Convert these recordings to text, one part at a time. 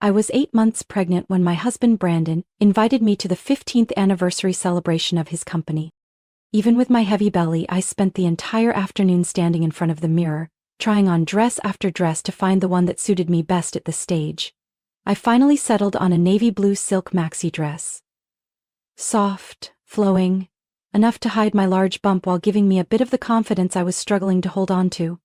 I was 8 months pregnant when my husband Brandon invited me to the 15th anniversary celebration of his company. Even with my heavy belly, I spent the entire afternoon standing in front of the mirror, trying on dress after dress to find the one that suited me best at the stage. I finally settled on a navy blue silk maxi dress. Soft, flowing, enough to hide my large bump while giving me a bit of the confidence I was struggling to hold on to.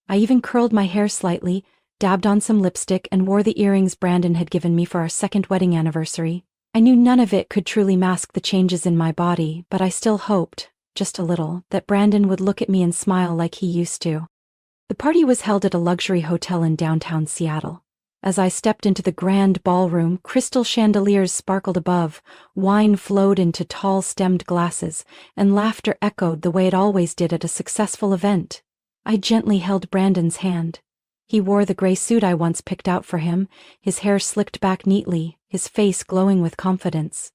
I even curled my hair slightly, dabbed on some lipstick, and wore the earrings Brandon had given me for our second wedding anniversary. I knew none of it could truly mask the changes in my body, but I still hoped, just a little, that Brandon would look at me and smile like he used to. The party was held at a luxury hotel in downtown Seattle. As I stepped into the grand ballroom, crystal chandeliers sparkled above, wine flowed into tall stemmed glasses, and laughter echoed the way it always did at a successful event. I gently held Brandon's hand. He wore the gray suit I once picked out for him, his hair slicked back neatly, his face glowing with confidence.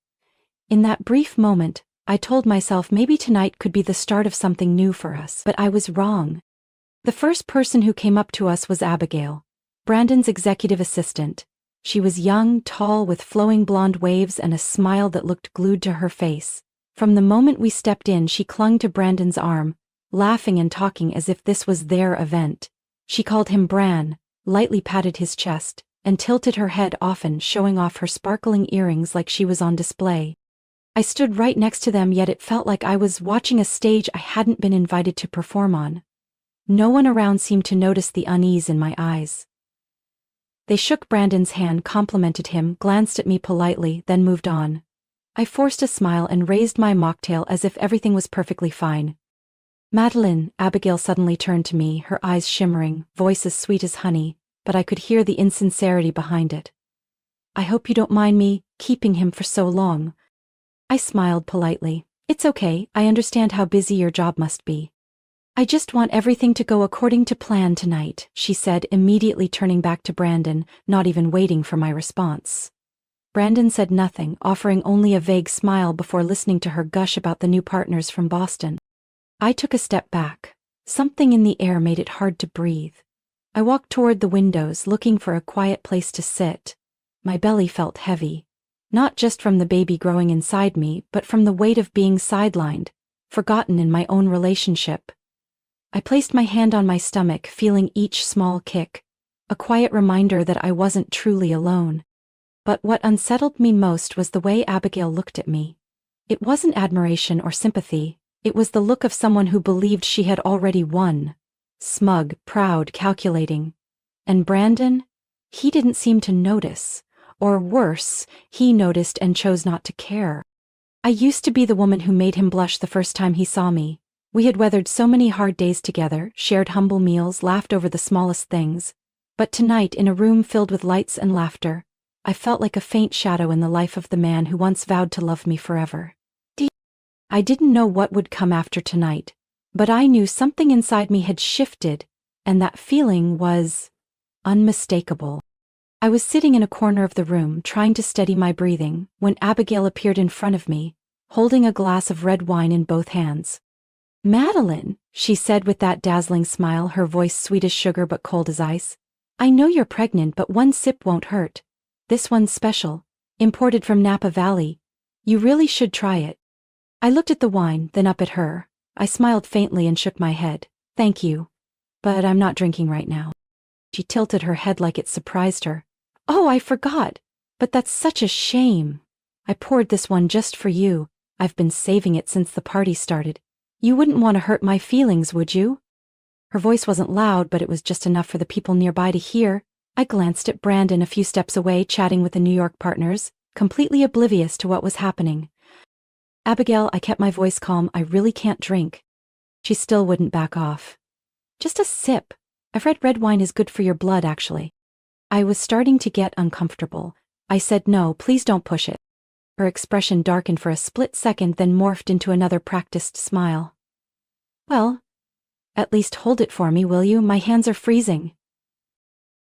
In that brief moment, I told myself maybe tonight could be the start of something new for us, but I was wrong. The first person who came up to us was Abigail, Brandon's executive assistant. She was young, tall, with flowing blonde waves and a smile that looked glued to her face. From the moment we stepped in, she clung to Brandon's arm, laughing and talking as if this was their event. She called him Bran, lightly patted his chest, and tilted her head often, showing off her sparkling earrings like she was on display. I stood right next to them, yet it felt like I was watching a stage I hadn't been invited to perform on. No one around seemed to notice the unease in my eyes. They shook Brandon's hand, complimented him, glanced at me politely, then moved on. I forced a smile and raised my mocktail as if everything was perfectly fine. "Madeline," Abigail suddenly turned to me, her eyes shimmering, voice as sweet as honey, but I could hear the insincerity behind it. "I hope you don't mind me keeping him for so long." I smiled politely. "It's okay, I understand how busy your job must be." "I just want everything to go according to plan tonight," she said, immediately turning back to Brandon, not even waiting for my response. Brandon said nothing, offering only a vague smile before listening to her gush about the new partners from Boston. I took a step back. Something in the air made it hard to breathe. I walked toward the windows, looking for a quiet place to sit. My belly felt heavy, not just from the baby growing inside me, but from the weight of being sidelined, forgotten in my own relationship. I placed my hand on my stomach, feeling each small kick, a quiet reminder that I wasn't truly alone. But what unsettled me most was the way Abigail looked at me. It wasn't admiration or sympathy. It was the look of someone who believed she had already won. Smug, proud, calculating. And Brandon? He didn't seem to notice. Or worse, he noticed and chose not to care. I used to be the woman who made him blush the first time he saw me. We had weathered so many hard days together, shared humble meals, laughed over the smallest things. But tonight, in a room filled with lights and laughter, I felt like a faint shadow in the life of the man who once vowed to love me forever. I didn't know what would come after tonight, but I knew something inside me had shifted, and that feeling was unmistakable. I was sitting in a corner of the room, trying to steady my breathing, when Abigail appeared in front of me, holding a glass of red wine in both hands. "Madeline," she said with that dazzling smile, her voice sweet as sugar but cold as ice. "I know you're pregnant, but one sip won't hurt. This one's special, imported from Napa Valley. You really should try it." I looked at the wine, then up at her. I smiled faintly and shook my head. "Thank you, but I'm not drinking right now." She tilted her head like it surprised her. "Oh, I forgot. But that's such a shame. I poured this one just for you. I've been saving it since the party started. You wouldn't want to hurt my feelings, would you?" Her voice wasn't loud, but it was just enough for the people nearby to hear. I glanced at Brandon a few steps away, chatting with the New York partners, completely oblivious to what was happening. "Abigail," I kept my voice calm, "I really can't drink." She still wouldn't back off. "Just a sip. I've read red wine is good for your blood, actually." I was starting to get uncomfortable. I said, "No, please don't push it." Her expression darkened for a split second, then morphed into another practiced smile. "Well, at least hold it for me, will you? My hands are freezing."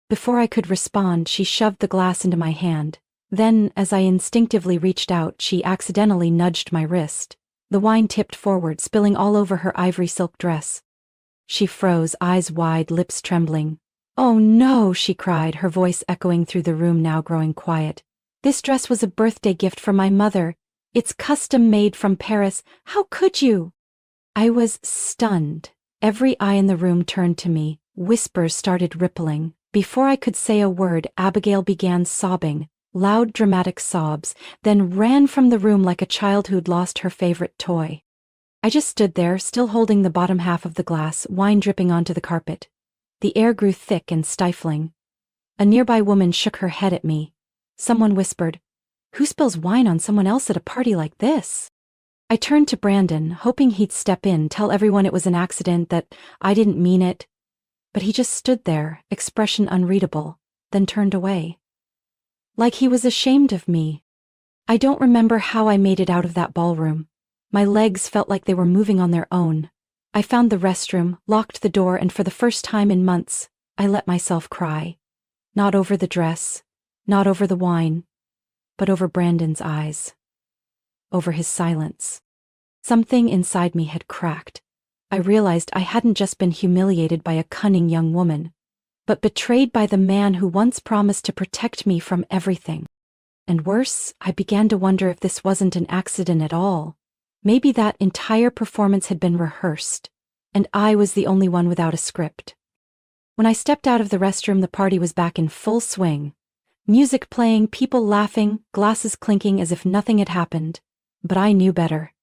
Before I could respond, she shoved the glass into my hand. Then, as I instinctively reached out, she accidentally nudged my wrist. The wine tipped forward, spilling all over her ivory silk dress. She froze, eyes wide, lips trembling. "Oh no," she cried, her voice echoing through the room, now growing quiet. "This dress was a birthday gift from my mother. It's custom made from Paris. How could you?" I was stunned. Every eye in the room turned to me. Whispers started rippling. Before I could say a word, Abigail began sobbing, loud dramatic sobs, then ran from the room like a child who'd lost her favorite toy. I just stood there, still holding the bottom half of the glass, wine dripping onto the carpet. The air grew thick and stifling. A nearby woman shook her head at me. Someone whispered, "Who spills wine on someone else at a party like this?" I turned to Brandon, hoping he'd step in, tell everyone it was an accident, that I didn't mean it. But he just stood there, expression unreadable, then turned away. Like he was ashamed of me. I don't remember how I made it out of that ballroom. My legs felt like they were moving on their own. I found the restroom, locked the door, and for the first time in months, I let myself cry. Not over the dress, not over the wine, but over Brandon's eyes. Over his silence. Something inside me had cracked. I realized I hadn't just been humiliated by a cunning young woman, but betrayed by the man who once promised to protect me from everything. And worse, I began to wonder if this wasn't an accident at all. Maybe that entire performance had been rehearsed, and I was the only one without a script. When I stepped out of the restroom, the party was back in full swing. Music playing, people laughing, glasses clinking as if nothing had happened. But I knew better.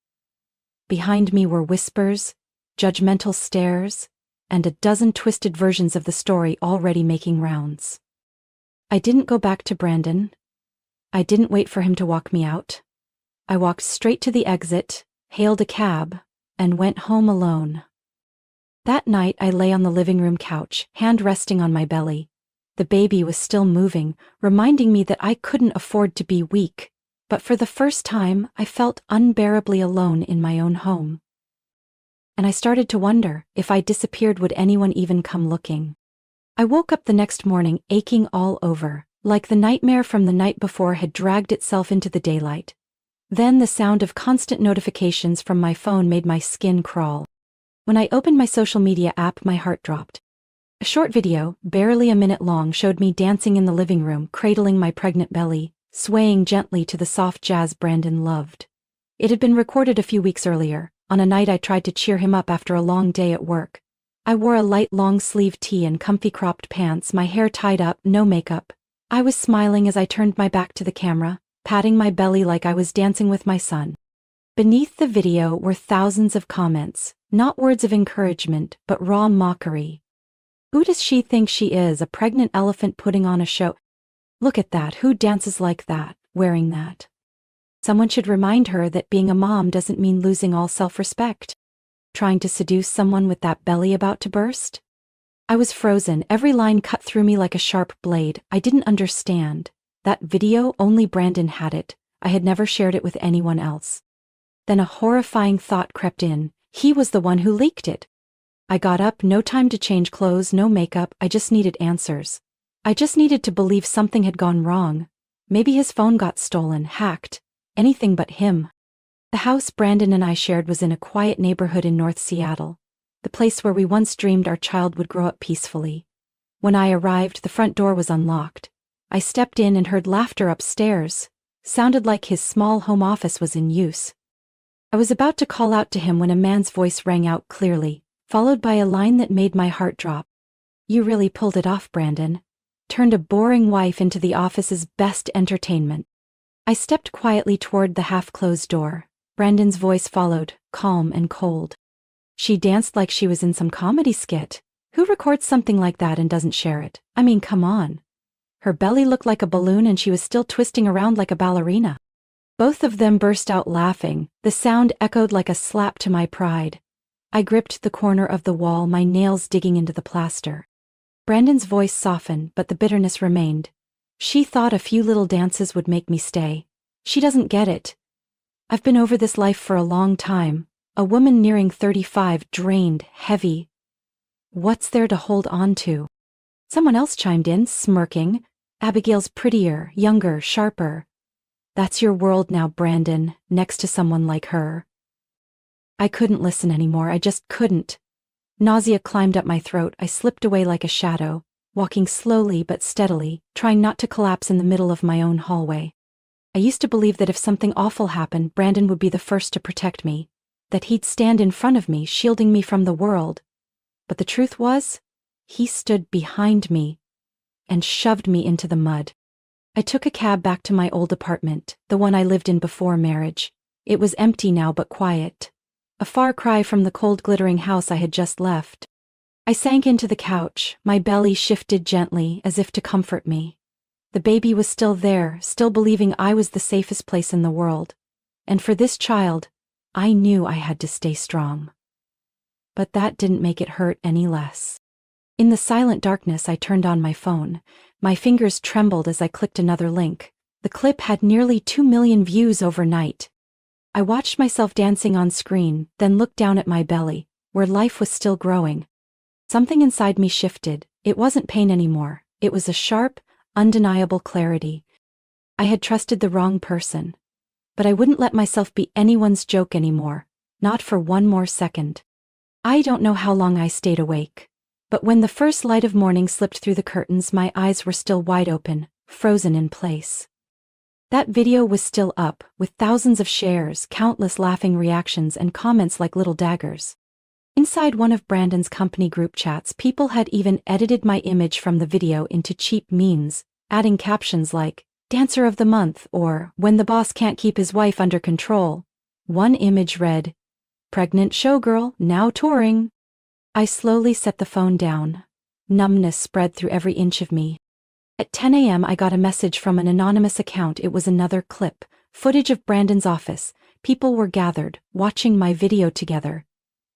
Behind me were whispers, judgmental stares, and a dozen twisted versions of the story already making rounds. I didn't go back to Brandon. I didn't wait for him to walk me out. I walked straight to the exit, hailed a cab, and went home alone. That night I lay on the living room couch, hand resting on my belly. The baby was still moving, reminding me that I couldn't afford to be weak, but for the first time I felt unbearably alone in my own home. And I started to wonder, if I disappeared, would anyone even come looking? I woke up the next morning aching all over, like the nightmare from the night before had dragged itself into the daylight. Then the sound of constant notifications from my phone made my skin crawl. When I opened my social media app, my heart dropped. A short video, barely a minute long, showed me dancing in the living room, cradling my pregnant belly, swaying gently to the soft jazz Brandon loved. It had been recorded a few weeks earlier, on a night I tried to cheer him up after a long day at work. I wore a light long-sleeve tee and comfy cropped pants, my hair tied up, no makeup. I was smiling as I turned my back to the camera, patting my belly like I was dancing with my son. Beneath the video were thousands of comments, not words of encouragement, but raw mockery. "Who does she think she is, a pregnant elephant putting on a show? Look at that, who dances like that, wearing that? Someone should remind her that being a mom doesn't mean losing all self-respect. Trying to seduce someone with that belly about to burst?" I was frozen, every line cut through me like a sharp blade. I didn't understand. That video, only Brandon had it. I had never shared it with anyone else. Then a horrifying thought crept in. He was the one who leaked it. I got up, no time to change clothes, no makeup. I just needed answers. I just needed to believe something had gone wrong. Maybe his phone got stolen, hacked. Anything but him. The house Brandon and I shared was in a quiet neighborhood in North Seattle, the place where we once dreamed our child would grow up peacefully. When I arrived, the front door was unlocked. I stepped in and heard laughter upstairs. Sounded like his small home office was in use. I was about to call out to him when a man's voice rang out clearly, followed by a line that made my heart drop. "You really pulled it off, Brandon. Turned a boring wife into the office's best entertainment." I stepped quietly toward the half-closed door. Brandon's voice followed, calm and cold. "She danced like she was in some comedy skit. Who records something like that and doesn't share it? I mean, come on. Her belly looked like a balloon and she was still twisting around like a ballerina." Both of them burst out laughing. The sound echoed like a slap to my pride. I gripped the corner of the wall, my nails digging into the plaster. Brandon's voice softened, but the bitterness remained. "She thought a few little dances would make me stay. She doesn't get it. I've been over this life for a long time. A woman nearing 35, drained, heavy. What's there to hold on to?" Someone else chimed in, smirking. "Abigail's prettier, younger, sharper. That's your world now, Brandon, next to someone like her." I couldn't listen anymore, I just couldn't. Nausea climbed up my throat, I slipped away like a shadow. walking slowly but steadily, trying not to collapse in the middle of my own hallway. I used to believe that if something awful happened, Brandon would be the first to protect me, that he'd stand in front of me, shielding me from the world. But the truth was, he stood behind me and shoved me into the mud. I took a cab back to my old apartment, the one I lived in before marriage. It was empty now but quiet, a far cry from the cold glittering house I had just left. I sank into the couch, my belly shifted gently as if to comfort me. The baby was still there, still believing I was the safest place in the world. And for this child, I knew I had to stay strong. But that didn't make it hurt any less. In the silent darkness, I turned on my phone. My fingers trembled as I clicked another link. The clip had nearly 2 million views overnight. I watched myself dancing on screen, then looked down at my belly, where life was still growing. Something inside me shifted. It wasn't pain anymore. It was a sharp, undeniable clarity. I had trusted the wrong person. But I wouldn't let myself be anyone's joke anymore, not for one more second. I don't know how long I stayed awake. But when the first light of morning slipped through the curtains, my eyes were still wide open, frozen in place. That video was still up, with thousands of shares, countless laughing reactions, and comments like little daggers. Inside one of Brandon's company group chats, people had even edited my image from the video into cheap memes, adding captions like, "Dancer of the Month," or "When the boss can't keep his wife under control." One image read, "Pregnant showgirl, now touring." I slowly set the phone down. Numbness spread through every inch of me. At 10 a.m. I got a message from an anonymous account. It was another clip, footage of Brandon's office. People were gathered, watching my video together.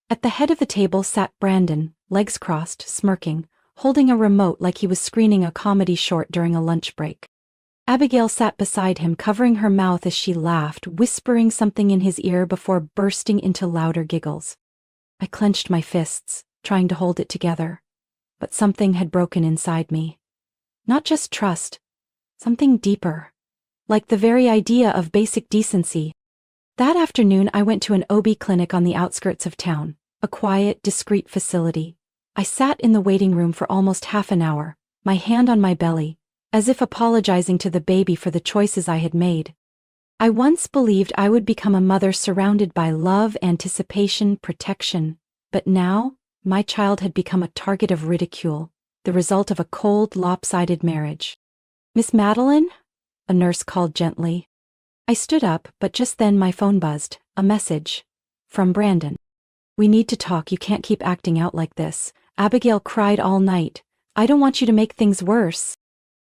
At the head of the table sat Brandon, legs crossed, smirking, holding a remote like he was screening a comedy short during a lunch break. Abigail sat beside him, covering her mouth as she laughed, whispering something in his ear before bursting into louder giggles. I clenched my fists, trying to hold it together. But something had broken inside me. Not just trust, something deeper. Like the very idea of basic decency. That afternoon I went to an OB clinic on the outskirts of town, a quiet, discreet facility. I sat in the waiting room for almost half an hour, my hand on my belly, as if apologizing to the baby for the choices I had made. I once believed I would become a mother surrounded by love, anticipation, protection, but now, my child had become a target of ridicule, the result of a cold, lopsided marriage. "Miss Madeline?" a nurse called gently. I stood up, but just then my phone buzzed, a message. From Brandon. "We need to talk, you can't keep acting out like this. Abigail cried all night. I don't want you to make things worse."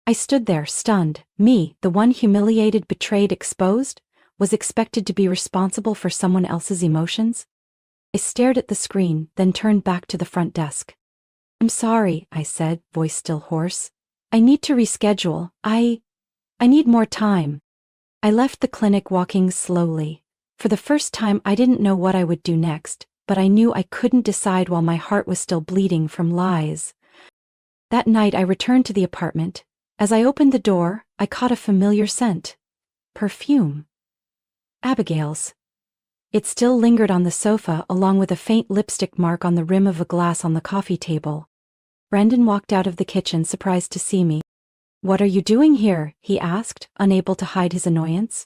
I stood there, stunned. Me, the one humiliated, betrayed, exposed, was expected to be responsible for someone else's emotions? I stared at the screen, then turned back to the front desk. "I'm sorry," I said, voice still hoarse. "I need to reschedule. I need more time." I left the clinic walking slowly. For the first time, I didn't know what I would do next, but I knew I couldn't decide while my heart was still bleeding from lies. That night I returned to the apartment. As I opened the door, I caught a familiar scent. Perfume. Abigail's. It still lingered on the sofa, along with a faint lipstick mark on the rim of a glass on the coffee table. Brandon walked out of the kitchen, surprised to see me. "What are you doing here?" he asked, unable to hide his annoyance.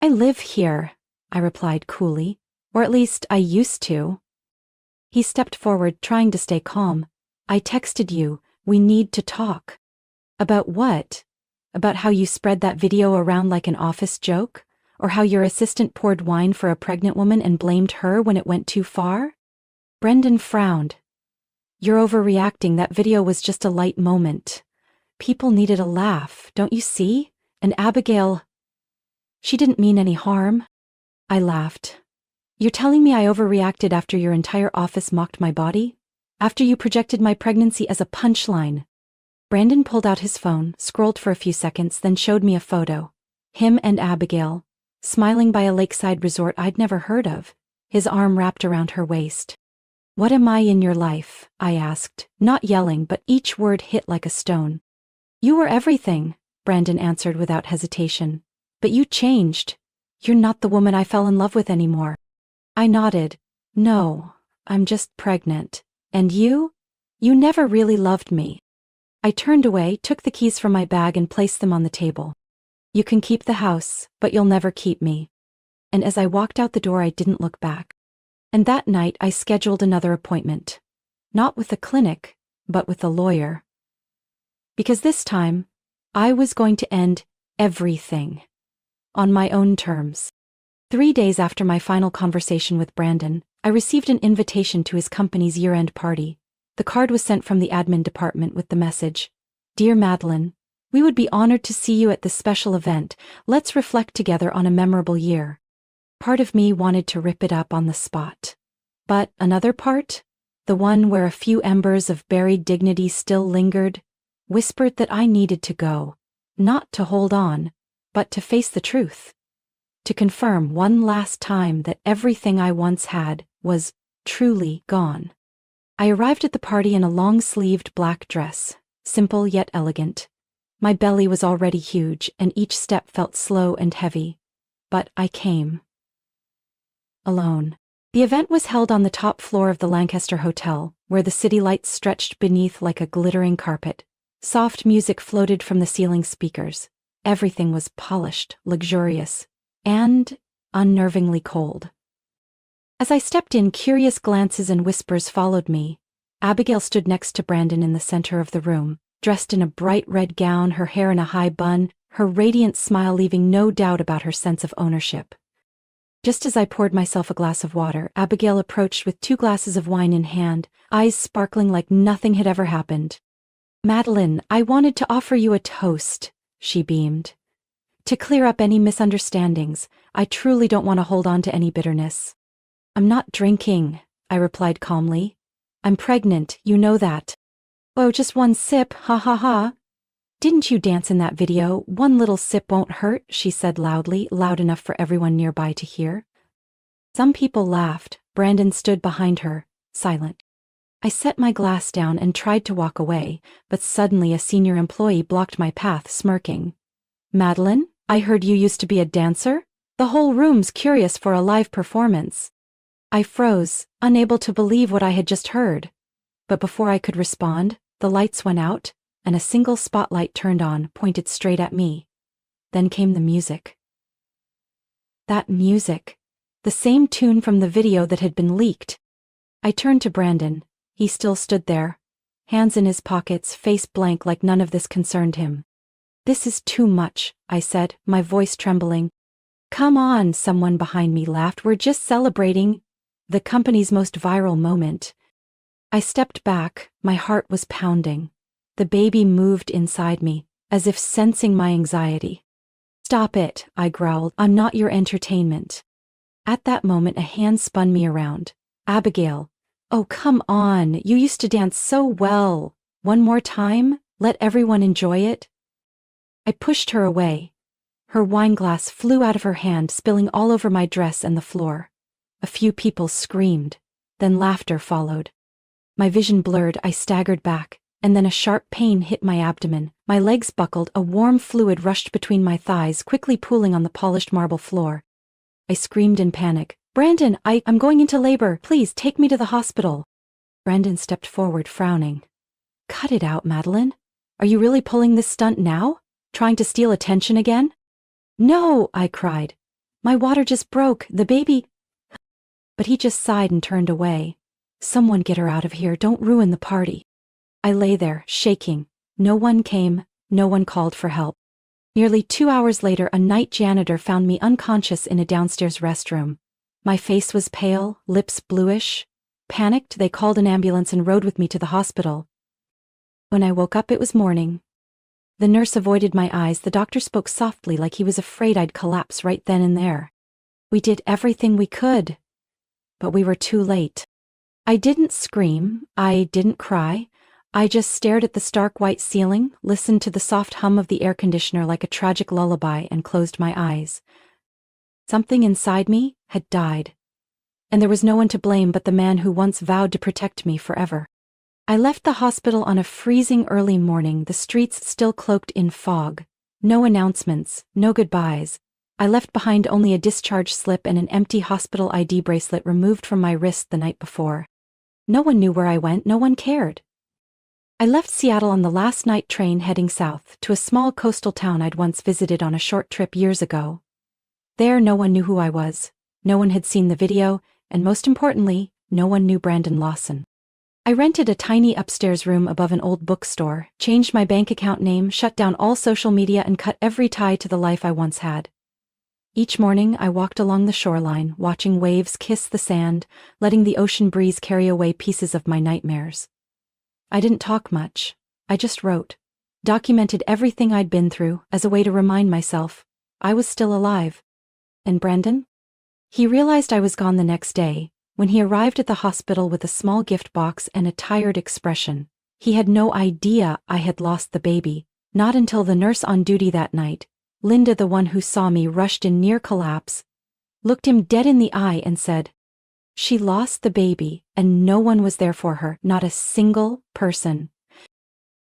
"I live here," I replied coolly. "Or at least, I used to." He stepped forward, trying to stay calm. "I texted you. We need to talk." "About what? About how you spread that video around like an office joke? Or how your assistant poured wine for a pregnant woman and blamed her when it went too far?" Brendan frowned. "You're overreacting. That video was just a light moment. People needed a laugh, don't you see? And Abigail, she didn't mean any harm." I laughed. "You're telling me I overreacted after your entire office mocked my body? After you projected my pregnancy as a punchline?" Brandon pulled out his phone, scrolled for a few seconds, then showed me a photo. Him and Abigail, smiling by a lakeside resort I'd never heard of, his arm wrapped around her waist. "What am I in your life?" I asked, not yelling, but each word hit like a stone. "You were everything," Brandon answered without hesitation. "But you changed. You're not the woman I fell in love with anymore." I nodded. "No, I'm just pregnant. And you? You never really loved me." I turned away, took the keys from my bag and placed them on the table. You can keep the house, but you'll never keep me. And as I walked out the door, I didn't look back. And that night I scheduled another appointment. Not with the clinic, but with the lawyer. Because this time, I was going to end everything. On my own terms. 3 days after my final conversation with Brandon, I received an invitation to his company's year-end party. The card was sent from the admin department with the message, "Dear Madeline, we would be honored to see you at this special event. Let's reflect together on a memorable year." Part of me wanted to rip it up on the spot. But another part, the one where a few embers of buried dignity still lingered, whispered that I needed to go, not to hold on, but to face the truth. To confirm one last time that everything I once had was truly gone. I arrived at the party in a long-sleeved black dress, simple yet elegant. My belly was already huge, and each step felt slow and heavy. But I came. Alone. The event was held on the top floor of the Lancaster Hotel, where the city lights stretched beneath like a glittering carpet. Soft music floated from the ceiling speakers. Everything was polished, luxurious, and unnervingly cold. As I stepped in, curious glances and whispers followed me. Abigail stood next to Brandon in the center of the room, dressed in a bright red gown, her hair in a high bun, her radiant smile leaving no doubt about her sense of ownership. Just as I poured myself a glass of water, Abigail approached with 2 glasses of wine in hand, eyes sparkling like nothing had ever happened. "Madeline, I wanted to offer you a toast," she beamed. "To clear up any misunderstandings, I truly don't want to hold on to any bitterness." "I'm not drinking," I replied calmly. "I'm pregnant, you know that." "Oh, just one sip, ha ha ha." "Didn't you dance in that video? One little sip won't hurt," she said loudly, loud enough for everyone nearby to hear. Some people laughed. Brandon stood behind her, silent. I set my glass down and tried to walk away, but suddenly a senior employee blocked my path, smirking. "Madeline, I heard you used to be a dancer? The whole room's curious for a live performance." I froze, unable to believe what I had just heard. But before I could respond, the lights went out, and a single spotlight turned on, pointed straight at me. Then came the music. That music. The same tune from the video that had been leaked. I turned to Brandon. He still stood there, hands in his pockets, face blank like none of this concerned him. "This is too much," I said, my voice trembling. "Come on," someone behind me laughed. "We're just celebrating the company's most viral moment." I stepped back, my heart was pounding. The baby moved inside me, as if sensing my anxiety. "Stop it," I growled. "I'm not your entertainment." At that moment, a hand spun me around. "Abigail, oh come on, you used to dance so well. One more time, let everyone enjoy it." I pushed her away. Her wineglass flew out of her hand, spilling all over my dress and the floor. A few people screamed, then laughter followed. My vision blurred, I staggered back, and then a sharp pain hit my abdomen. My legs buckled, a warm fluid rushed between my thighs, quickly pooling on the polished marble floor. I screamed in panic. "Brandon, I'm going into labor. Please take me to the hospital." Brandon stepped forward, frowning. "Cut it out, Madeline. Are you really pulling this stunt now? Trying to steal attention again?" "No," I cried. "My water just broke. The baby—" But he just sighed and turned away. "Someone get her out of here. Don't ruin the party." I lay there, shaking. No one came, no one called for help. Nearly 2 hours later, a night janitor found me unconscious in a downstairs restroom. My face was pale, lips bluish. Panicked, they called an ambulance and rode with me to the hospital. When I woke up, it was morning. The nurse avoided my eyes. The doctor spoke softly, like he was afraid I'd collapse right then and there. "We did everything we could. But we were too late." I didn't scream, I didn't cry. I just stared at the stark white ceiling, listened to the soft hum of the air conditioner like a tragic lullaby, and closed my eyes. Something inside me had died. And there was no one to blame but the man who once vowed to protect me forever. I left the hospital on a freezing early morning, the streets still cloaked in fog. No announcements, no goodbyes. I left behind only a discharge slip and an empty hospital ID bracelet removed from my wrist the night before. No one knew where I went, no one cared. I left Seattle on the last night train heading south to a small coastal town I'd once visited on a short trip years ago. There, no one knew who I was, no one had seen the video, and most importantly, no one knew Brandon Lawson. I rented a tiny upstairs room above an old bookstore, changed my bank account name, shut down all social media, and cut every tie to the life I once had. Each morning, I walked along the shoreline, watching waves kiss the sand, letting the ocean breeze carry away pieces of my nightmares. I didn't talk much. I just wrote, documented everything I'd been through as a way to remind myself I was still alive. And Brandon? He realized I was gone the next day, when he arrived at the hospital with a small gift box and a tired expression. He had no idea I had lost the baby, not until the nurse on duty that night, Linda, the one who saw me rushed in near collapse, looked him dead in the eye and said, "She lost the baby, and no one was there for her, not a single person."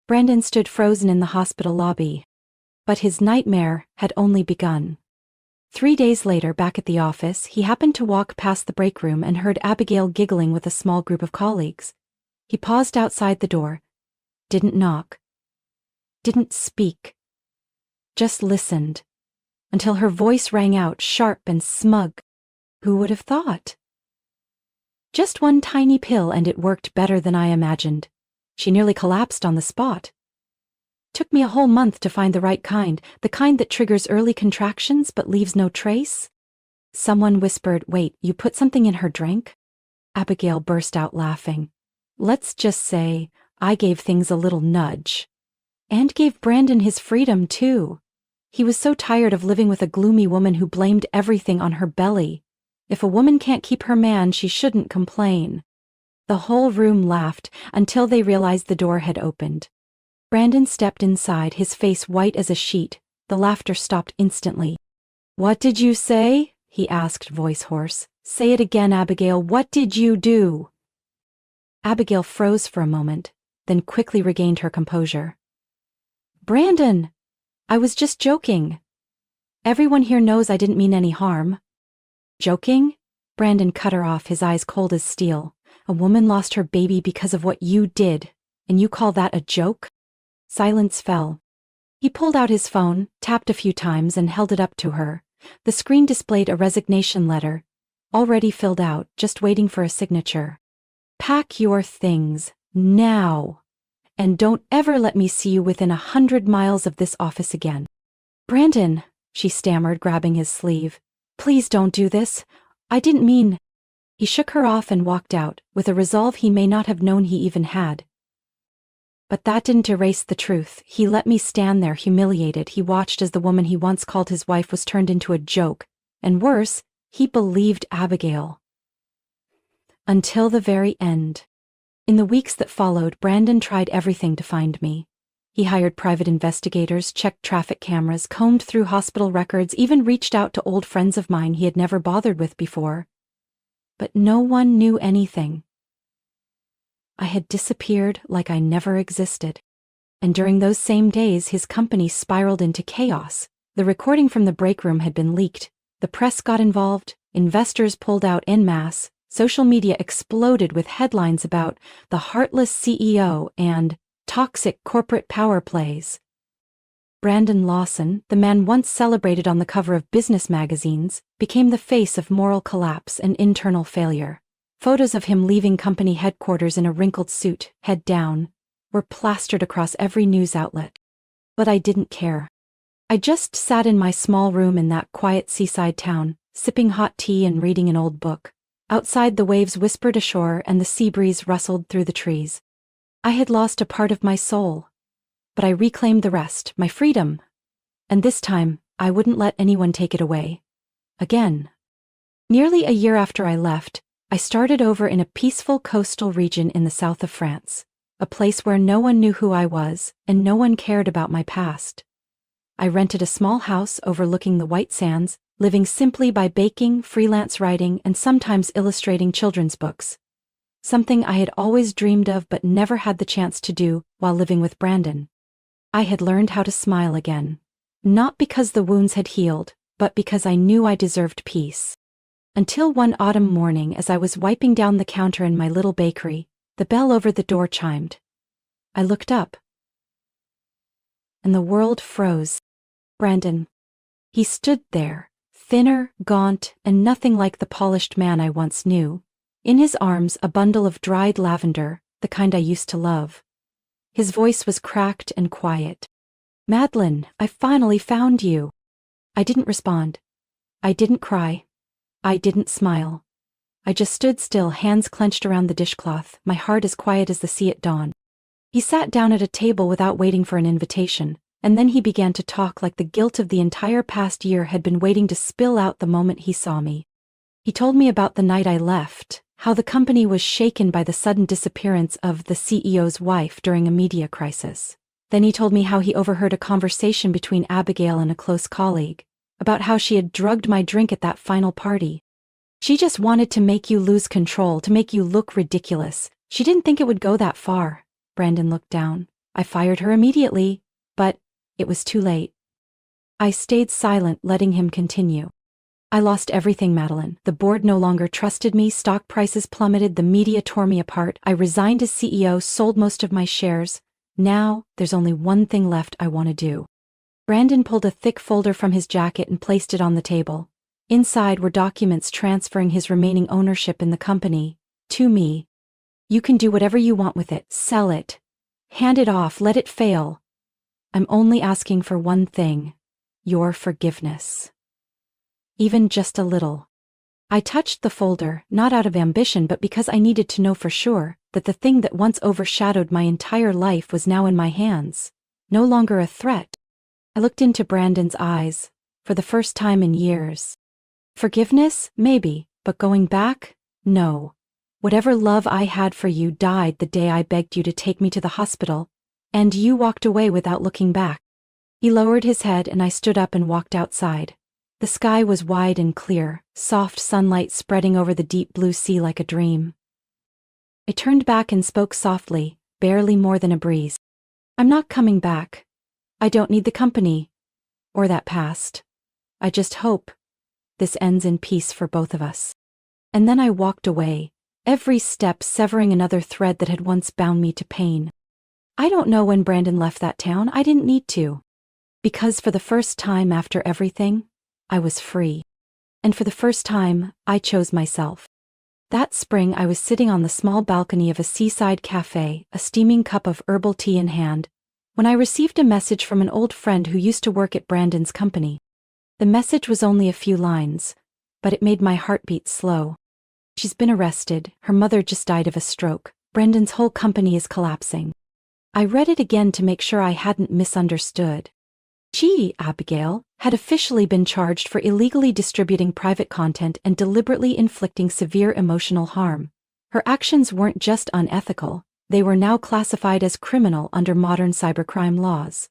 Brandon stood frozen in the hospital lobby. But his nightmare had only begun. 3 days later, back at the office, he happened to walk past the break room and heard Abigail giggling with a small group of colleagues. He paused outside the door, didn't knock, didn't speak, just listened, until her voice rang out sharp and smug. Who would have thought? Just one tiny pill and it worked better than I imagined. She nearly collapsed on the spot. Took me a whole month to find the right kind, the kind that triggers early contractions but leaves no trace. Someone whispered, "Wait, you put something in her drink?" Abigail burst out laughing. Let's just say, I gave things a little nudge. And gave Brandon his freedom, too. He was so tired of living with a gloomy woman who blamed everything on her belly. If a woman can't keep her man, she shouldn't complain. The whole room laughed until they realized the door had opened. Brandon stepped inside, his face white as a sheet. The laughter stopped instantly. "What did you say?" he asked, voice hoarse. "Say it again, Abigail. What did you do?" Abigail froze for a moment, then quickly regained her composure. "Brandon, I was just joking. Everyone here knows I didn't mean any harm." "Joking?" Brandon cut her off, his eyes cold as steel. "A woman lost her baby because of what you did, and you call that a joke?" Silence fell. He pulled out his phone, tapped a few times, and held it up to her. The screen displayed a resignation letter, already filled out, just waiting for a signature. "Pack your things, now. And don't ever let me see you within 100 miles of this office again." "Brandon," she stammered, grabbing his sleeve. "Please don't do this. I didn't mean—" He shook her off and walked out, with a resolve he may not have known he even had. But that didn't erase the truth. He let me stand there humiliated. He watched as the woman he once called his wife was turned into a joke. And worse, he believed Abigail. Until the very end. In the weeks that followed, Brandon tried everything to find me. He hired private investigators, checked traffic cameras, combed through hospital records, even reached out to old friends of mine he had never bothered with before. But no one knew anything. I had disappeared like I never existed. And during those same days, his company spiraled into chaos. The recording from the break room had been leaked. The press got involved, investors pulled out en masse, social media exploded with headlines about the heartless CEO and toxic corporate power plays. Brandon Lawson, the man once celebrated on the cover of business magazines, became the face of moral collapse and internal failure. Photos of him leaving company headquarters in a wrinkled suit, head down, were plastered across every news outlet. But I didn't care. I just sat in my small room in that quiet seaside town, sipping hot tea and reading an old book. Outside, the waves whispered ashore and the sea breeze rustled through the trees. I had lost a part of my soul. But I reclaimed the rest, my freedom. And this time, I wouldn't let anyone take it away. Again. Nearly a year after I left, I started over in a peaceful coastal region in the south of France, a place where no one knew who I was and no one cared about my past. I rented a small house overlooking the white sands, living simply by baking, freelance writing, and sometimes illustrating children's books. Something I had always dreamed of but never had the chance to do while living with Brandon. I had learned how to smile again. Not because the wounds had healed, but because I knew I deserved peace. Until one autumn morning, as I was wiping down the counter in my little bakery, the bell over the door chimed. I looked up, and the world froze. Brandon. He stood there, thinner, gaunt, and nothing like the polished man I once knew. In his arms, a bundle of dried lavender, the kind I used to love. His voice was cracked and quiet. "Madeline, I finally found you." I didn't respond. I didn't cry. I didn't smile. I just stood still, hands clenched around the dishcloth, my heart as quiet as the sea at dawn. He sat down at a table without waiting for an invitation, and then he began to talk like the guilt of the entire past year had been waiting to spill out the moment he saw me. He told me about the night I left, how the company was shaken by the sudden disappearance of the CEO's wife during a media crisis. Then he told me how he overheard a conversation between Abigail and a close colleague, about how she had drugged my drink at that final party. "She just wanted to make you lose control, to make you look ridiculous. She didn't think it would go that far." Brandon looked down. "I fired her immediately, but it was too late." I stayed silent, letting him continue. "I lost everything, Madeline. The board no longer trusted me, stock prices plummeted, the media tore me apart. I resigned as CEO, sold most of my shares. Now, there's only one thing left I want to do." Brandon pulled a thick folder from his jacket and placed it on the table. Inside were documents transferring his remaining ownership in the company to me. "You can do whatever you want with it. Sell it. Hand it off, let it fail. I'm only asking for one thing: your forgiveness. Even just a little." I touched the folder, not out of ambition but because I needed to know for sure that the thing that once overshadowed my entire life was now in my hands, no longer a threat. I looked into Brandon's eyes, for the first time in years. Forgiveness? Maybe, but going back? No. Whatever love I had for you died the day I begged you to take me to the hospital, and you walked away without looking back. He lowered his head and I stood up and walked outside. The sky was wide and clear, soft sunlight spreading over the deep blue sea like a dream. I turned back and spoke softly, barely more than a breeze. "I'm not coming back. I don't need the company. Or that past. I just hope this ends in peace for both of us." And then I walked away, every step severing another thread that had once bound me to pain. I don't know when Brandon left that town. I didn't need to. Because for the first time after everything, I was free. And for the first time, I chose myself. That spring I was sitting on the small balcony of a seaside cafe, a steaming cup of herbal tea in hand, when I received a message from an old friend who used to work at Brandon's company. The message was only a few lines, but it made my heart beat slow. "She's been arrested, her mother just died of a stroke, Brandon's whole company is collapsing." I read it again to make sure I hadn't misunderstood. She, Abigail, had officially been charged for illegally distributing private content and deliberately inflicting severe emotional harm. Her actions weren't just unethical, they were now classified as criminal under modern cybercrime laws.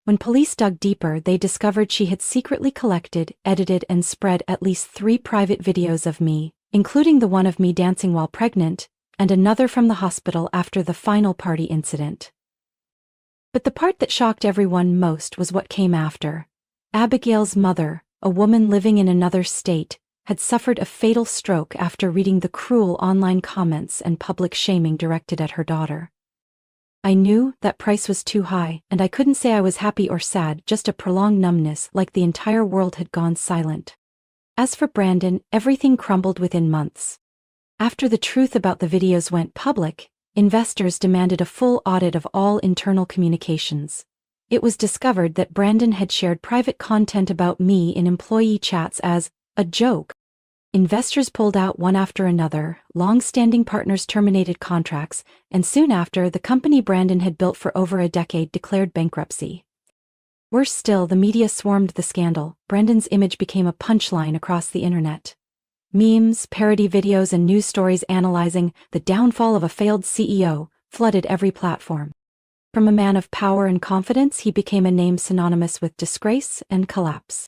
When police dug deeper, they discovered she had secretly collected, edited, and spread at least 3 private videos of me, including the one of me dancing while pregnant, and another from the hospital after the final party incident. But the part that shocked everyone most was what came after. Abigail's mother, a woman living in another state, had suffered a fatal stroke after reading the cruel online comments and public shaming directed at her daughter. I knew that price was too high, and I couldn't say I was happy or sad, just a prolonged numbness, like the entire world had gone silent. As for Brandon, everything crumbled within months. After the truth about the videos went public, investors demanded a full audit of all internal communications. It was discovered that Brandon had shared private content about me in employee chats as a joke. Investors pulled out one after another, long-standing partners terminated contracts, and soon after, the company Brandon had built for over a decade declared bankruptcy. Worse still, the media swarmed the scandal. Brandon's image became a punchline across the internet. Memes, parody videos, and news stories analyzing the downfall of a failed CEO flooded every platform. From a man of power and confidence, he became a name synonymous with disgrace and collapse.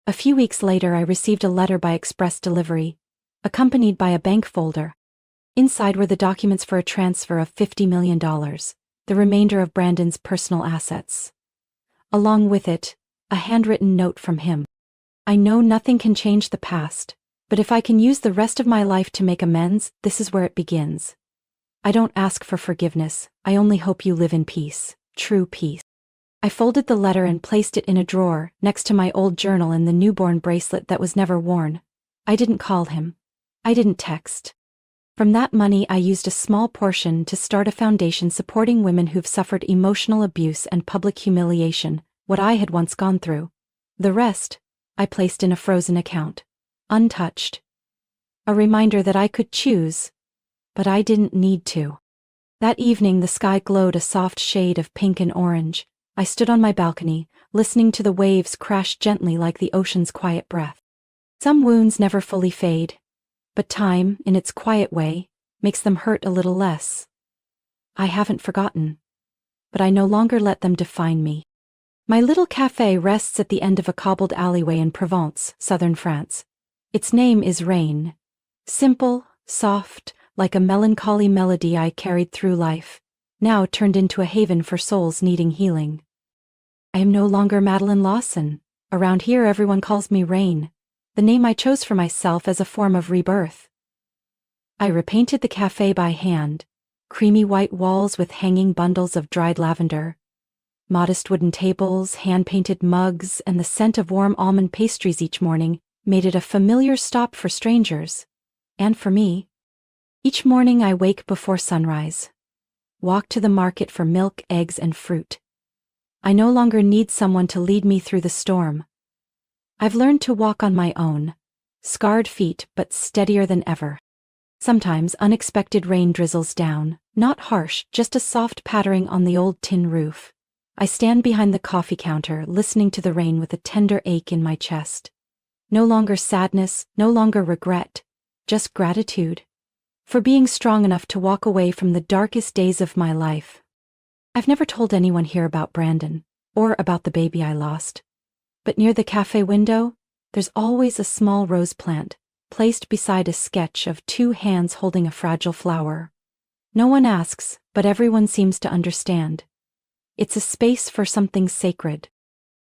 A few weeks later, I received a letter by express delivery, accompanied by a bank folder. Inside were the documents for a transfer of $50 million, the remainder of Brandon's personal assets. Along with it, a handwritten note from him. "I know nothing can change the past, but if I can use the rest of my life to make amends, this is where it begins. I don't ask for forgiveness, I only hope you live in peace, true peace. I folded the letter and placed it in a drawer, next to my old journal and the newborn bracelet that was never worn. I didn't call him. I didn't text. From that money I used a small portion to start a foundation supporting women who've suffered emotional abuse and public humiliation, what I had once gone through. The rest, I placed in a frozen account. Untouched. A reminder that I could choose, but I didn't need to. That evening the sky glowed a soft shade of pink and orange. I stood on my balcony, listening to the waves crash gently like the ocean's quiet breath. Some wounds never fully fade, but time, in its quiet way, makes them hurt a little less. I haven't forgotten, but I no longer let them define me. My little café rests at the end of a cobbled alleyway in Provence, southern France. Its name is Rain. Simple, soft, like a melancholy melody I carried through life, now turned into a haven for souls needing healing. I am no longer Madeline Lawson. Around here everyone calls me Rain, the name I chose for myself as a form of rebirth. I repainted the café by hand, creamy white walls with hanging bundles of dried lavender, modest wooden tables, hand-painted mugs, and the scent of warm almond pastries each morning made it a familiar stop for strangers, and for me. Each morning I wake before sunrise, walk to the market for milk, eggs, and fruit. I no longer need someone to lead me through the storm. I've learned to walk on my own, scarred feet but steadier than ever. Sometimes unexpected rain drizzles down, not harsh, just a soft pattering on the old tin roof. I stand behind the coffee counter, listening to the rain with a tender ache in my chest. No longer sadness, no longer regret, just gratitude for being strong enough to walk away from the darkest days of my life. I've never told anyone here about Brandon, or about the baby I lost. But near the cafe window, there's always a small rose plant, placed beside a sketch of two hands holding a fragile flower. No one asks, but everyone seems to understand. It's a space for something sacred.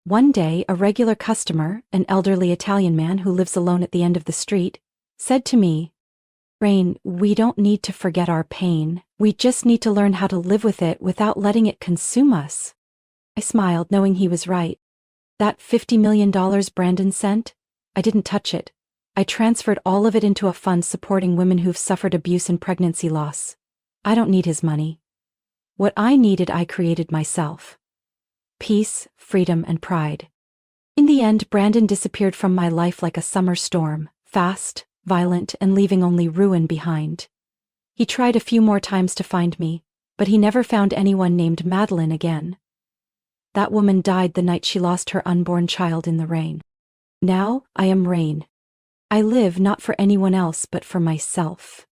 One day, a regular customer, an elderly Italian man who lives alone at the end of the street, said to me, "Rain, we don't need to forget our pain, we just need to learn how to live with it without letting it consume us." I smiled, knowing he was right. That $50 million Brandon sent? I didn't touch it. I transferred all of it into a fund supporting women who've suffered abuse and pregnancy loss. I don't need his money. What I needed I created myself. Peace, freedom, and pride. In the end, Brandon disappeared from my life like a summer storm, fast, violent, and leaving only ruin behind. He tried a few more times to find me, but he never found anyone named Madeline again. That woman died the night she lost her unborn child in the rain. Now, I am Rain. I live not for anyone else but for myself.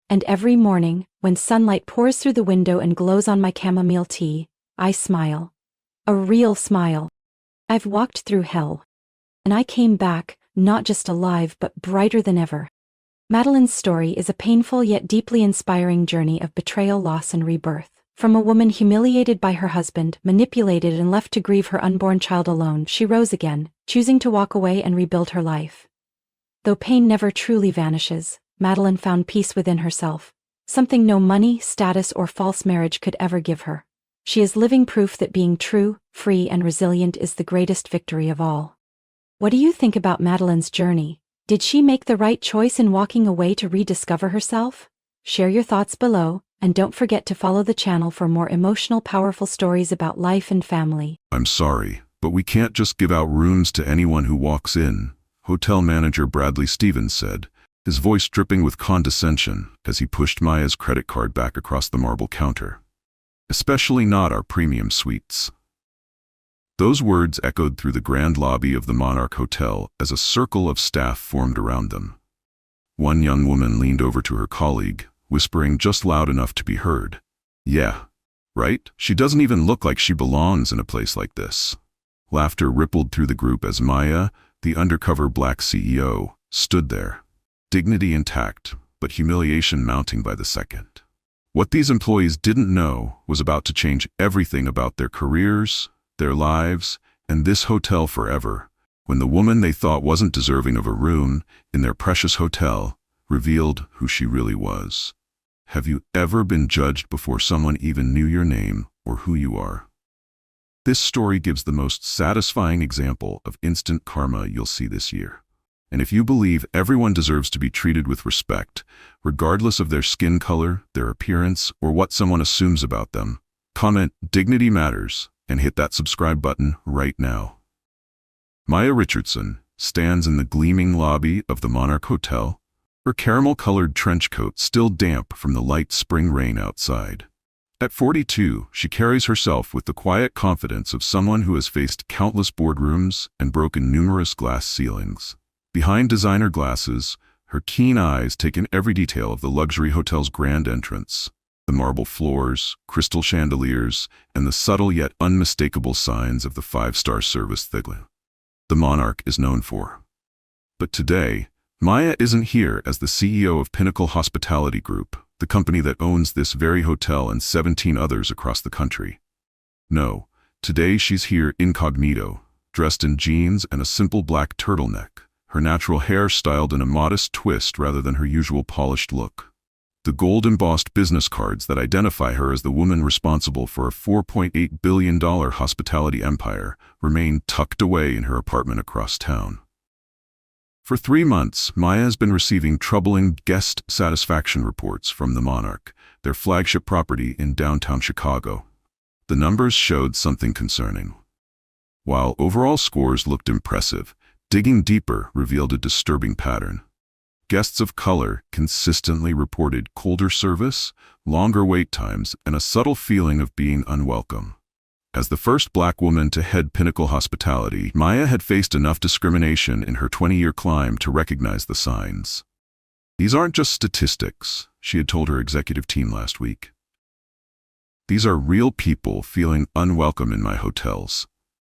And every morning, when sunlight pours through the window and glows on my chamomile tea, I smile. A real smile. I've walked through hell. And I came back, not just alive but brighter than ever. Madeline's story is a painful yet deeply inspiring journey of betrayal, loss, and rebirth. From a woman humiliated by her husband, manipulated, and left to grieve her unborn child alone, she rose again, choosing to walk away and rebuild her life. Though pain never truly vanishes, Madeline found peace within herself, something no money, status, or false marriage could ever give her. She is living proof that being true, free, and resilient is the greatest victory of all. What do you think about Madeline's journey? Did she make the right choice in walking away to rediscover herself? Share your thoughts below, and don't forget to follow the channel for more emotional, powerful stories about life and family. "I'm sorry, but we can't just give out rooms to anyone who walks in," hotel manager Bradley Stevens said, his voice dripping with condescension as he pushed Maya's credit card back across the marble counter. "Especially not our premium suites." Those words echoed through the grand lobby of the Monarch Hotel as a circle of staff formed around them. One young woman leaned over to her colleague, whispering just loud enough to be heard, "Yeah, right? She doesn't even look like she belongs in a place like this." Laughter rippled through the group as Maya, the undercover black CEO, stood there, dignity intact, but humiliation mounting by the second. What these employees didn't know was about to change everything about their careers, their lives, and this hotel forever, when the woman they thought wasn't deserving of a room in their precious hotel revealed who she really was. Have you ever been judged before someone even knew your name or who you are? This story gives the most satisfying example of instant karma you'll see this year. And if you believe everyone deserves to be treated with respect, regardless of their skin color, their appearance, or what someone assumes about them, comment "Dignity Matters" and hit that subscribe button right now. Maya Richardson stands in the gleaming lobby of the Monarch Hotel, her caramel-colored trench coat still damp from the light spring rain outside. At 42, she carries herself with the quiet confidence of someone who has faced countless boardrooms and broken numerous glass ceilings. Behind designer glasses, her keen eyes take in every detail of the luxury hotel's grand entrance. The marble floors, crystal chandeliers, and the subtle yet unmistakable signs of the five-star service that the Monarch is known for. But today, Maya isn't here as the CEO of Pinnacle Hospitality Group, the company that owns this very hotel and 17 others across the country. No, today she's here incognito, dressed in jeans and a simple black turtleneck, her natural hair styled in a modest twist rather than her usual polished look. The gold-embossed business cards that identify her as the woman responsible for a $4.8 billion hospitality empire remain tucked away in her apartment across town. For 3 months, Maya has been receiving troubling guest satisfaction reports from the Monarch, their flagship property in downtown Chicago. The numbers showed something concerning. While overall scores looked impressive, digging deeper revealed a disturbing pattern. Guests of color consistently reported colder service, longer wait times, and a subtle feeling of being unwelcome. As the first black woman to head Pinnacle Hospitality, Maya had faced enough discrimination in her 20-year climb to recognize the signs. These aren't just statistics, she had told her executive team last week. These are real people feeling unwelcome in my hotels,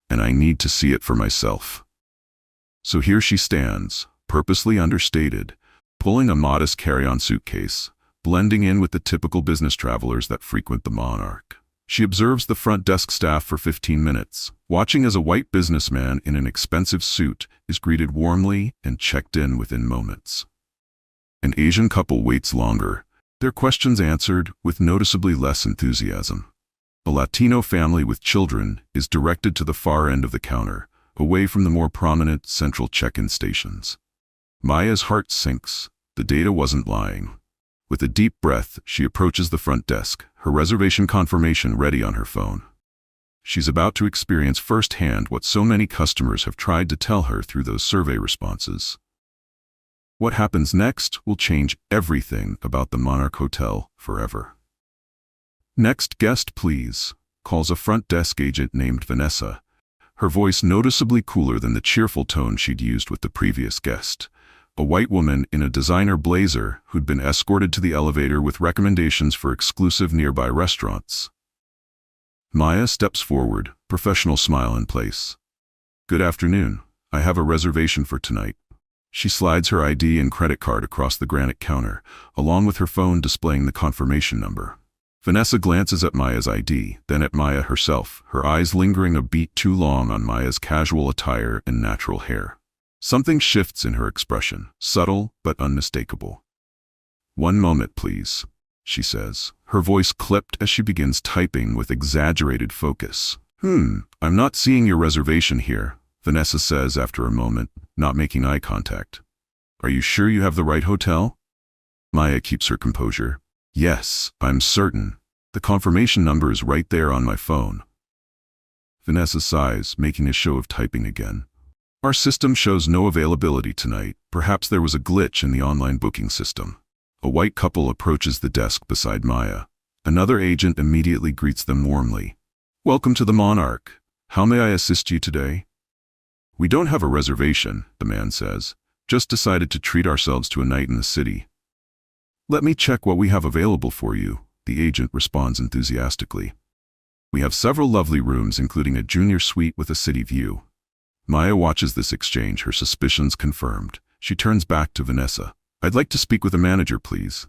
and I need to see it for myself. So here she stands, purposely understated, pulling a modest carry-on suitcase, blending in with the typical business travelers that frequent the Monarch. She observes the front desk staff for 15 minutes, watching as a white businessman in an expensive suit is greeted warmly and checked in within moments. An Asian couple waits longer, their questions answered with noticeably less enthusiasm. A Latino family with children is directed to the far end of the counter, away from the more prominent central check-in stations. Maya's heart sinks. The data wasn't lying. With a deep breath, she approaches the front desk, her reservation confirmation ready on her phone. She's about to experience firsthand what so many customers have tried to tell her through those survey responses. What happens next will change everything about the Monarch Hotel forever. "Next guest, please," calls a front desk agent named Vanessa, her voice noticeably cooler than the cheerful tone she'd used with the previous guest. A white woman in a designer blazer who'd been escorted to the elevator with recommendations for exclusive nearby restaurants. Maya steps forward, professional smile in place. "Good afternoon. I have a reservation for tonight." She slides her ID and credit card across the granite counter, along with her phone displaying the confirmation number. Vanessa glances at Maya's ID, then at Maya herself, her eyes lingering a beat too long on Maya's casual attire and natural hair. Something shifts in her expression, subtle but unmistakable. "One moment, please," she says, her voice clipped as she begins typing with exaggerated focus. I'm not seeing your reservation here," Vanessa says after a moment, not making eye contact. "Are you sure you have the right hotel?" Maya keeps her composure. "Yes, I'm certain. The confirmation number is right there on my phone." Vanessa sighs, making a show of typing again. "Our system shows no availability tonight. Perhaps there was a glitch in the online booking system." A white couple approaches the desk beside Maya. Another agent immediately greets them warmly. "Welcome to the Monarch. How may I assist you today?" "We don't have a reservation," the man says. "Just decided to treat ourselves to a night in the city." "Let me check what we have available for you," the agent responds enthusiastically. "We have several lovely rooms, including a junior suite with a city view." Maya watches this exchange, her suspicions confirmed. She turns back to Vanessa. "I'd like to speak with a manager, please."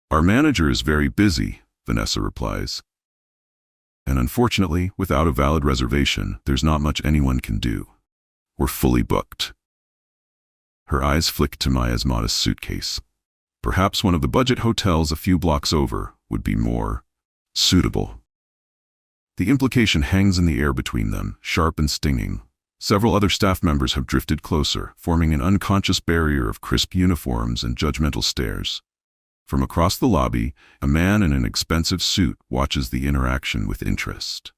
"Our manager is very busy," Vanessa replies. "And unfortunately, without a valid reservation, there's not much anyone can do. We're fully booked." Her eyes flick to Maya's modest suitcase. Perhaps one of the budget hotels a few blocks over would be more suitable. The implication hangs in the air between them, sharp and stinging. Several other staff members have drifted closer, forming an unconscious barrier of crisp uniforms and judgmental stares. From across the lobby, a man in an expensive suit watches the interaction with interest.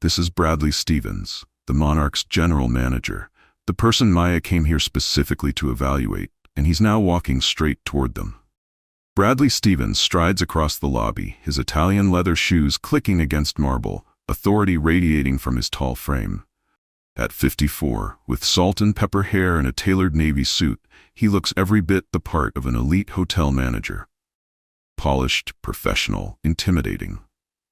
This is Bradley Stevens, the Monarch's general manager, the person Maya came here specifically to evaluate, and he's now walking straight toward them. Bradley Stevens strides across the lobby, his Italian leather shoes clicking against marble, authority radiating from his tall frame. At 54, with salt and pepper hair and a tailored navy suit, he looks every bit the part of an elite hotel manager. Polished, professional, intimidating.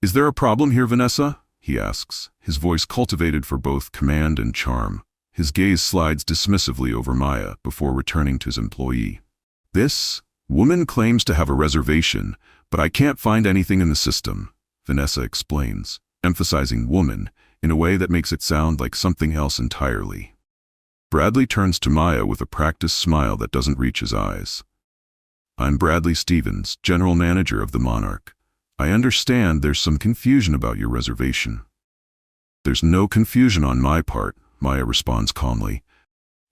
"Is there a problem here, Vanessa?" he asks, his voice cultivated for both command and charm. His gaze slides dismissively over Maya before returning to his employee. "This woman claims to have a reservation, but I can't find anything in the system," Vanessa explains, emphasizing woman in a way that makes it sound like something else entirely. Bradley turns to Maya with a practiced smile that doesn't reach his eyes. "I'm Bradley Stevens, general manager of the Monarch. I understand there's some confusion about your reservation." "There's no confusion on my part," Maya responds calmly.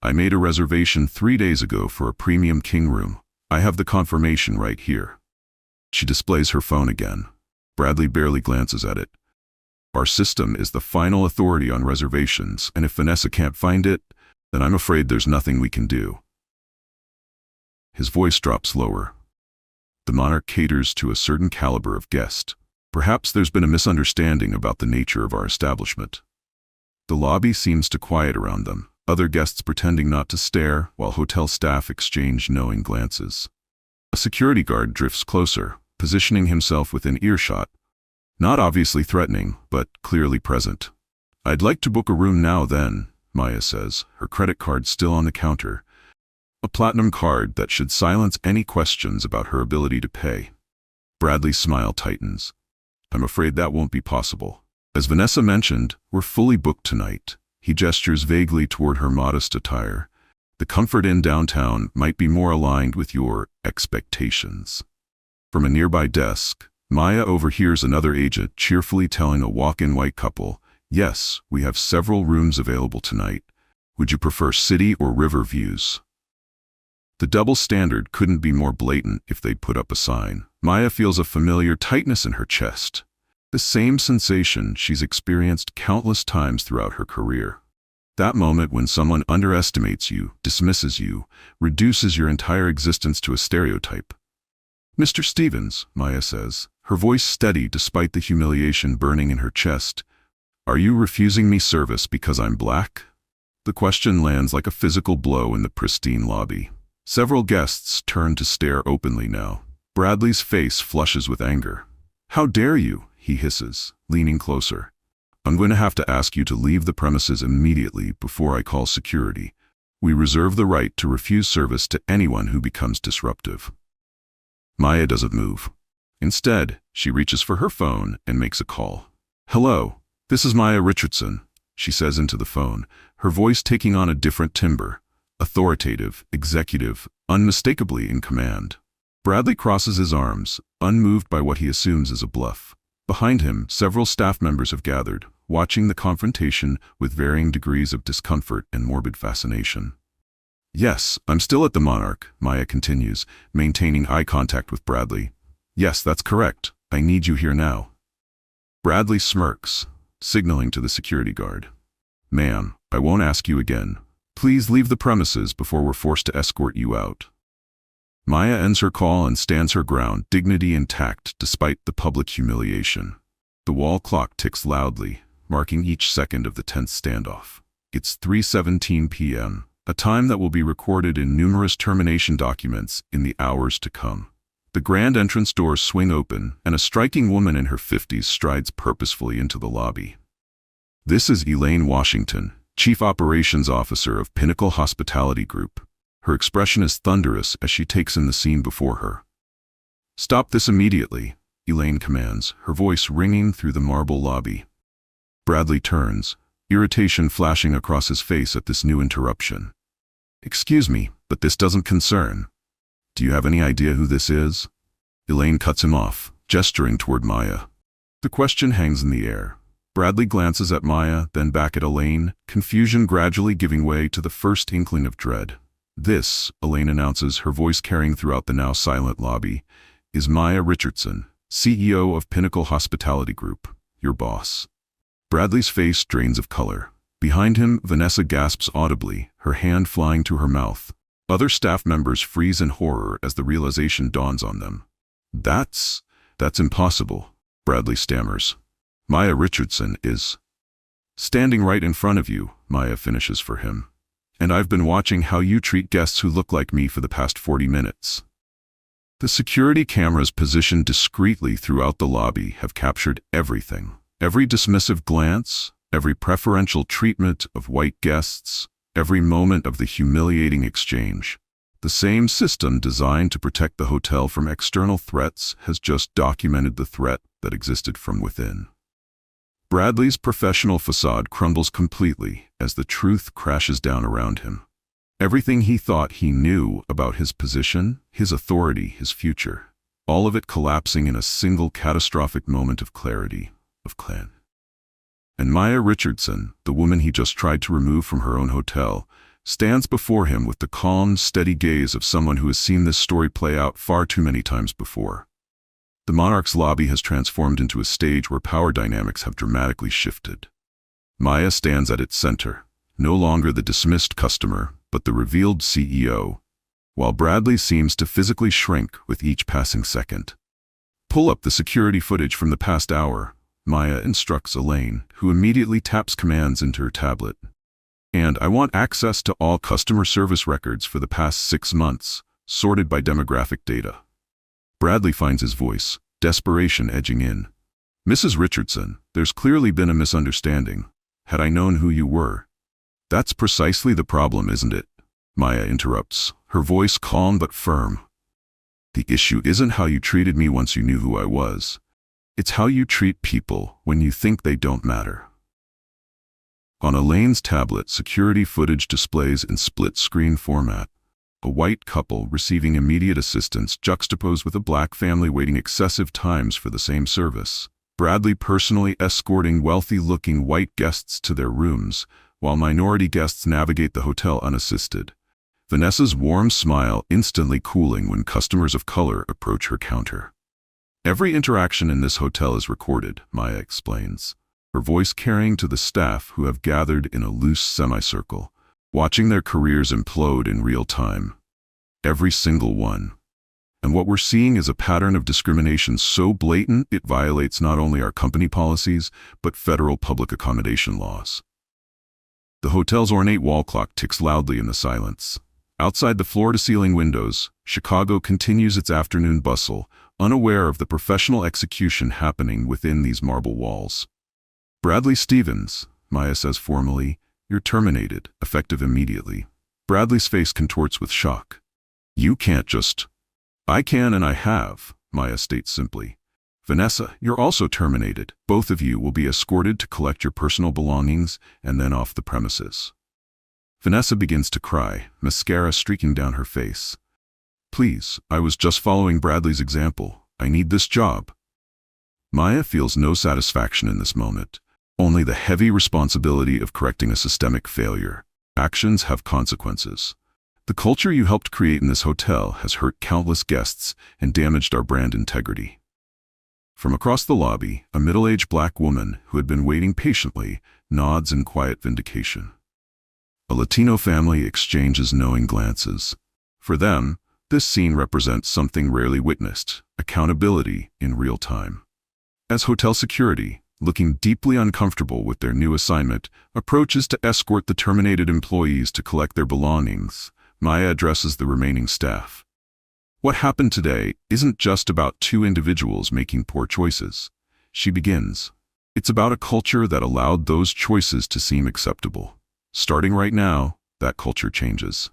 "I made a reservation 3 days ago for a premium king room. I have the confirmation right here." She displays her phone again. Bradley barely glances at it. "Our system is the final authority on reservations, and if Vanessa can't find it, then I'm afraid there's nothing we can do." His voice drops lower. "The Monarch caters to a certain caliber of guest. Perhaps there's been a misunderstanding about the nature of our establishment." The lobby seems to quiet around them, other guests pretending not to stare, while hotel staff exchange knowing glances. A security guard drifts closer, positioning himself within earshot. Not obviously threatening, but clearly present. "I'd like to book a room now then," Maya says, her credit card still on the counter. A platinum card that should silence any questions about her ability to pay. Bradley's smile tightens. "I'm afraid that won't be possible. As Vanessa mentioned, we're fully booked tonight." He gestures vaguely toward her modest attire. "The Comfort Inn downtown might be more aligned with your expectations." From a nearby desk, Maya overhears another agent cheerfully telling a walk-in white couple, "Yes, we have several rooms available tonight. Would you prefer city or river views?" The double standard couldn't be more blatant if they'd put up a sign. Maya feels a familiar tightness in her chest. The same sensation she's experienced countless times throughout her career. That moment when someone underestimates you, dismisses you, reduces your entire existence to a stereotype. "Mr. Stevens," Maya says, her voice steady despite the humiliation burning in her chest, "are you refusing me service because I'm black?" The question lands like a physical blow in the pristine lobby. Several guests turn to stare openly now. Bradley's face flushes with anger. "How dare you?" he hisses, leaning closer. "I'm going to have to ask you to leave the premises immediately before I call security. We reserve the right to refuse service to anyone who becomes disruptive." Maya doesn't move. Instead, she reaches for her phone and makes a call. "Hello, this is Maya Richardson," she says into the phone, her voice taking on a different timbre. Authoritative, executive, unmistakably in command. Bradley crosses his arms, unmoved by what he assumes is a bluff. Behind him, several staff members have gathered, watching the confrontation with varying degrees of discomfort and morbid fascination. "Yes, I'm still at the Monarch," Maya continues, maintaining eye contact with Bradley. "Yes, that's correct. I need you here now." Bradley smirks, signaling to the security guard. "Ma'am, I won't ask you again. Please leave the premises before we're forced to escort you out." Maya ends her call and stands her ground, dignity intact despite the public humiliation. The wall clock ticks loudly, marking each second of the tense standoff. It's 3:17 p.m., a time that will be recorded in numerous termination documents in the hours to come. The grand entrance doors swing open, and a striking woman in her 50s strides purposefully into the lobby. This is Elaine Washington, Chief Operations Officer of Pinnacle Hospitality Group. Her expression is thunderous as she takes in the scene before her. "Stop this immediately," Elaine commands, her voice ringing through the marble lobby. Bradley turns, irritation flashing across his face at this new interruption. "Excuse me, but this doesn't concern." Do you have any idea who this is? Elaine cuts him off, gesturing toward Maya. The question hangs in the air. Bradley glances at Maya, then back at Elaine, confusion gradually giving way to the first inkling of dread. This, Elaine announces, her voice carrying throughout the now silent lobby, is Maya Richardson, CEO of Pinnacle Hospitality Group, your boss. Bradley's face drains of color. Behind him, Vanessa gasps audibly, her hand flying to her mouth. Other staff members freeze in horror as the realization dawns on them. That's impossible, Bradley stammers. Maya Richardson is standing right in front of you, Maya finishes for him. And I've been watching how you treat guests who look like me for the past 40 minutes. The security cameras positioned discreetly throughout the lobby have captured everything. Every dismissive glance, every preferential treatment of white guests, every moment of the humiliating exchange. The same system designed to protect the hotel from external threats has just documented the threat that existed from within. Bradley's professional facade crumbles completely as the truth crashes down around him. Everything he thought he knew about his position, his authority, his future, all of it collapsing in a single catastrophic moment of clarity, of clan. And Maya Richardson, the woman he just tried to remove from her own hotel, stands before him with the calm, steady gaze of someone who has seen this story play out far too many times before. The Monarch's lobby has transformed into a stage where power dynamics have dramatically shifted. Maya stands at its center, no longer the dismissed customer, but the revealed CEO, while Bradley seems to physically shrink with each passing second. Pull up the security footage from the past hour, Maya instructs Elaine, who immediately taps commands into her tablet. And I want access to all customer service records for the past 6 months, sorted by demographic data. Bradley finds his voice, desperation edging in. Mrs. Richardson, there's clearly been a misunderstanding. Had I known who you were. That's precisely the problem, isn't it? Maya interrupts, her voice calm but firm. The issue isn't how you treated me once you knew who I was. It's how you treat people when you think they don't matter. On Elaine's tablet, security footage displays in split-screen format. A white couple receiving immediate assistance juxtaposed with a black family waiting excessive times for the same service. Bradley personally escorting wealthy-looking white guests to their rooms, while minority guests navigate the hotel unassisted. Vanessa's warm smile instantly cooling when customers of color approach her counter. Every interaction in this hotel is recorded, Maya explains, her voice carrying to the staff who have gathered in a loose semicircle, watching their careers implode in real time. Every single one. And what we're seeing is a pattern of discrimination so blatant it violates not only our company policies, but federal public accommodation laws. The hotel's ornate wall clock ticks loudly in the silence. Outside the floor-to-ceiling windows, Chicago continues its afternoon bustle, unaware of the professional execution happening within these marble walls. Bradley Stevens, Maya says formally, you're terminated, effective immediately. Bradley's face contorts with shock. You can't just... I can and I have, Maya states simply. Vanessa, you're also terminated. Both of you will be escorted to collect your personal belongings and then off the premises. Vanessa begins to cry, mascara streaking down her face. Please, I was just following Bradley's example. I need this job. Maya feels no satisfaction in this moment, only the heavy responsibility of correcting a systemic failure. Actions have consequences. The culture you helped create in this hotel has hurt countless guests and damaged our brand integrity. From across the lobby, a middle-aged black woman who had been waiting patiently nods in quiet vindication. A Latino family exchanges knowing glances. For them, this scene represents something rarely witnessed, accountability in real time. As hotel security, looking deeply uncomfortable with their new assignment, approaches to escort the terminated employees to collect their belongings, Maya addresses the remaining staff. What happened today isn't just about two individuals making poor choices. She begins. It's about a culture that allowed those choices to seem acceptable. Starting right now, that culture changes.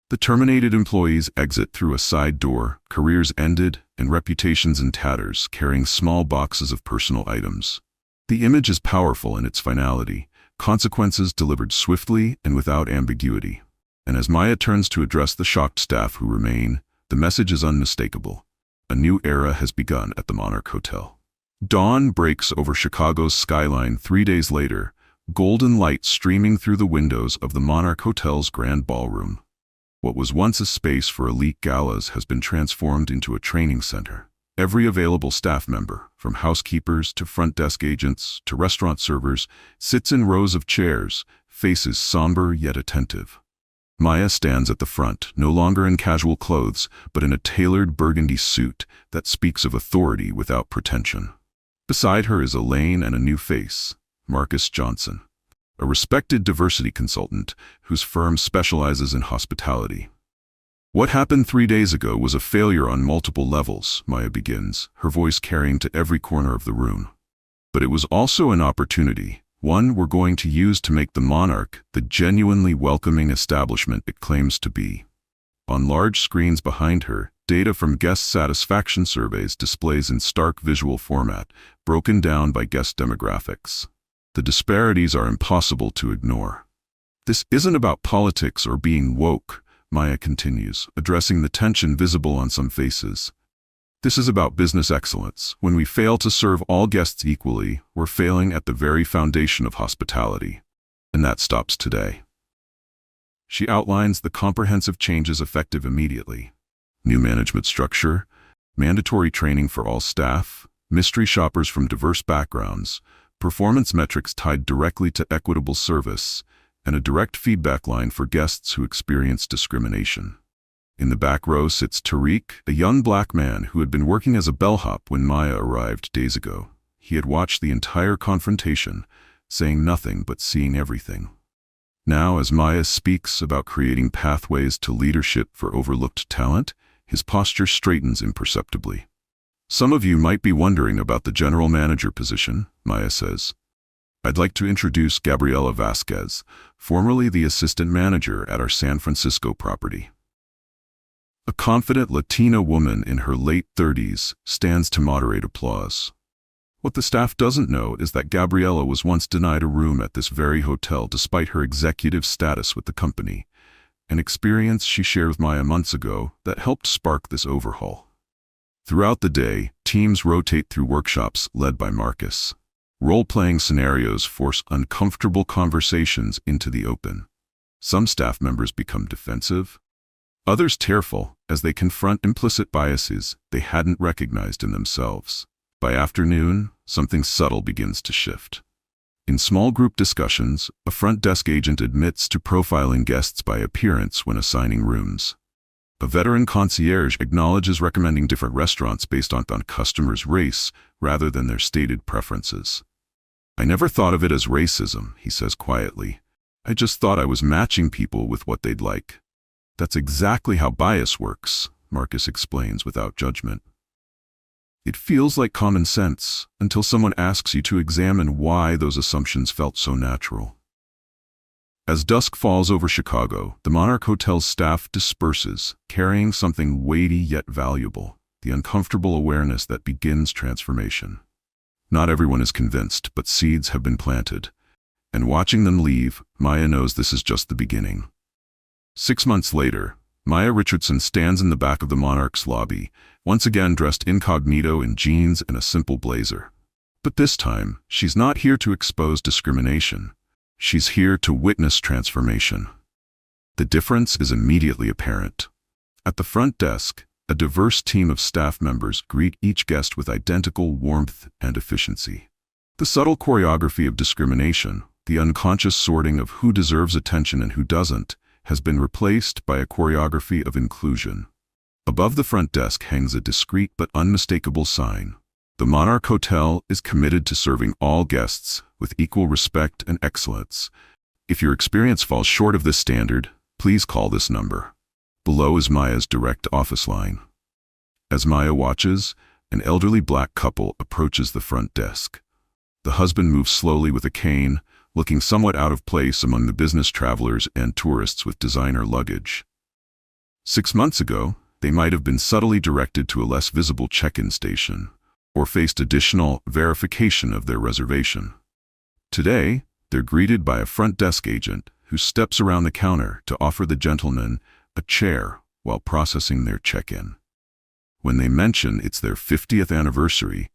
The terminated employees exit through a side door, careers ended, and reputations in tatters, carrying small boxes of personal items. The image is powerful in its finality, consequences delivered swiftly and without ambiguity. And as Maya turns to address the shocked staff who remain, The message is unmistakable. A new era has begun at the Monarch Hotel. Dawn breaks over Chicago's skyline 3 days later, golden light streaming through the windows of the Monarch Hotel's grand ballroom. What was once a space for elite galas has been transformed into a training center. Every available staff member, from housekeepers to front desk agents to restaurant servers, sits in rows of chairs, faces somber yet attentive. Maya stands at the front, no longer in casual clothes, but in a tailored burgundy suit that speaks of authority without pretension. Beside her is Elaine and a new face, Marcus Johnson, a respected diversity consultant whose firm specializes in hospitality. What happened 3 days ago was a failure on multiple levels, Maya begins, her voice carrying to every corner of the room. But it was also an opportunity, one we're going to use to make the Monarch the genuinely welcoming establishment it claims to be. On large screens behind her, data from guest satisfaction surveys displays in stark visual format, broken down by guest demographics. The disparities are impossible to ignore. This isn't about politics or being woke, Maya continues, addressing the tension visible on some faces. This is about business excellence. When we fail to serve all guests equally, we're failing at the very foundation of hospitality. And that stops today. She outlines the comprehensive changes effective immediately. New management structure, mandatory training for all staff, mystery shoppers from diverse backgrounds, performance metrics tied directly to equitable service, and a direct feedback line for guests who experience discrimination. In the back row sits Tariq, a young black man who had been working as a bellhop when Maya arrived days ago. He had watched the entire confrontation, saying nothing but seeing everything. Now, as Maya speaks about creating pathways to leadership for overlooked talent, his posture straightens imperceptibly. Some of you might be wondering about the general manager position, Maya says. I'd like to introduce Gabriela Vasquez, formerly the assistant manager at our San Francisco property. A confident Latina woman in her late 30s stands to moderate applause. What the staff doesn't know is that Gabriela was once denied a room at this very hotel despite her executive status with the company, an experience she shared with Maya months ago that helped spark this overhaul. Throughout the day, teams rotate through workshops led by Marcus. Role-playing scenarios force uncomfortable conversations into the open. Some staff members become defensive, others tearful as they confront implicit biases they hadn't recognized in themselves. By afternoon, something subtle begins to shift. In small group discussions, a front desk agent admits to profiling guests by appearance when assigning rooms. A veteran concierge acknowledges recommending different restaurants based on customers' race rather than their stated preferences. I never thought of it as racism, he says quietly. I just thought I was matching people with what they'd like. That's exactly how bias works, Marcus explains without judgment. It feels like common sense until someone asks you to examine why those assumptions felt so natural. As dusk falls over Chicago, the Monarch Hotel's staff disperses, carrying something weighty yet valuable, the uncomfortable awareness that begins transformation. Not everyone is convinced, but seeds have been planted. And watching them leave, Maya knows this is just the beginning. 6 months later, Maya Richardson stands in the back of the Monarch's lobby, once again dressed incognito in jeans and a simple blazer. But this time, she's not here to expose discrimination. She's here to witness transformation. The difference is immediately apparent. At the front desk, a diverse team of staff members greet each guest with identical warmth and efficiency. The subtle choreography of discrimination, the unconscious sorting of who deserves attention and who doesn't, has been replaced by a choreography of inclusion. Above the front desk hangs a discreet but unmistakable sign. The Monarch Hotel is committed to serving all guests with equal respect and excellence. If your experience falls short of this standard, please call this number. Below is Maya's direct office line. As Maya watches, an elderly black couple approaches the front desk. The husband moves slowly with a cane, looking somewhat out of place among the business travelers and tourists with designer luggage. 6 months ago, they might have been subtly directed to a less visible check-in station, or faced additional verification of their reservation. Today, they're greeted by a front desk agent who steps around the counter to offer the gentleman a chair while processing their check-in. When they mention it's their 50th anniversary,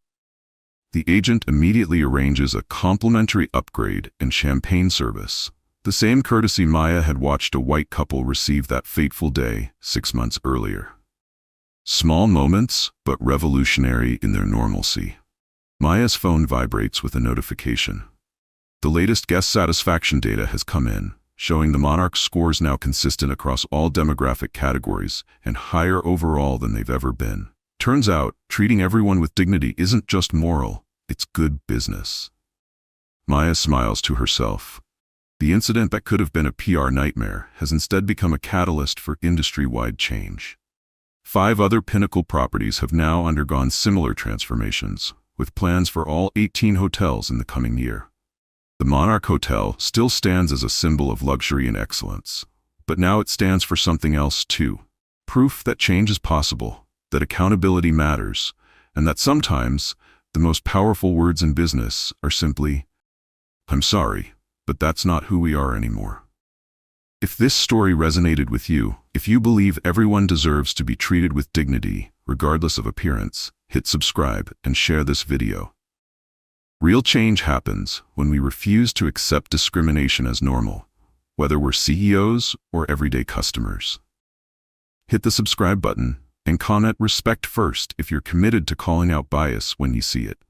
the agent immediately arranges a complimentary upgrade and champagne service, the same courtesy Maya had watched a white couple receive that fateful day 6 months earlier. Small moments, but revolutionary in their normalcy. Maya's phone vibrates with a notification. The latest guest satisfaction data has come in, showing the Monarch's scores now consistent across all demographic categories and higher overall than they've ever been. Turns out, treating everyone with dignity isn't just moral, it's good business. Maya smiles to herself. The incident that could have been a PR nightmare has instead become a catalyst for industry-wide change. 5 other Pinnacle properties have now undergone similar transformations, with plans for all 18 hotels in the coming year. The Monarch Hotel still stands as a symbol of luxury and excellence, but now it stands for something else too. Proof that change is possible, that accountability matters, and that sometimes the most powerful words in business are simply, "I'm sorry, but that's not who we are anymore." If this story resonated with you, if you believe everyone deserves to be treated with dignity, regardless of appearance, hit subscribe and share this video. Real change happens when we refuse to accept discrimination as normal, whether we're CEOs or everyday customers. Hit the subscribe button and comment "Respect first" if you're committed to calling out bias when you see it.